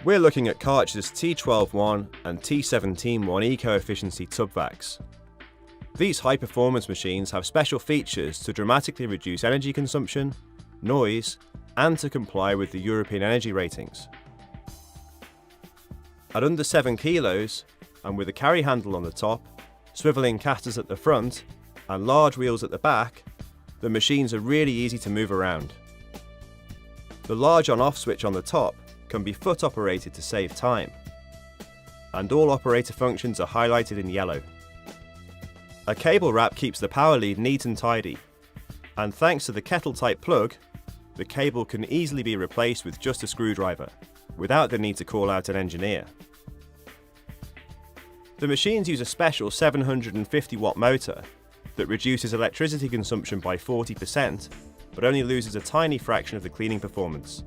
We're looking at Kärcher's T12-1 and T17-1 eco-efficiency tub vacs. These high-performance machines have special features to dramatically reduce energy consumption, noise, and to comply with the European energy ratings. At under 7 kilos, and with a carry handle on the top, swivelling casters at the front, and large wheels at the back, the machines are really easy to move around. The large on-off switch on the top can be foot operated to save time, and all operator functions are highlighted in yellow. A cable wrap keeps the power lead neat and tidy, and thanks to the kettle type plug, the cable can easily be replaced with just a screwdriver, without the need to call out an engineer. The machines use a special 750 watt motor that reduces electricity consumption by 40%, but only loses a tiny fraction of the cleaning performance.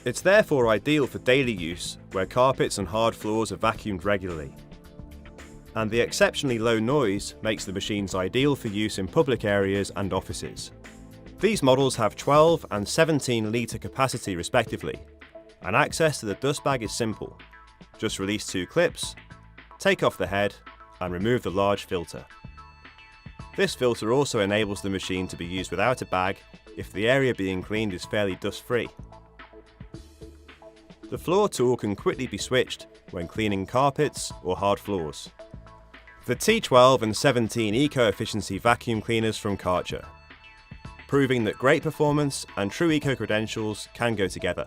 It's therefore ideal for daily use where carpets and hard floors are vacuumed regularly. And the exceptionally low noise makes the machines ideal for use in public areas and offices. These models have 12 and 17 litre capacity respectively, and access to the dust bag is simple. Just release 2 clips, take off the head, and remove the large filter. This filter also enables the machine to be used without a bag if the area being cleaned is fairly dust-free. The floor tool can quickly be switched when cleaning carpets or hard floors. The T12 and 17 eco-efficiency vacuum cleaners from Kärcher, proving that great performance and true eco-credentials can go together.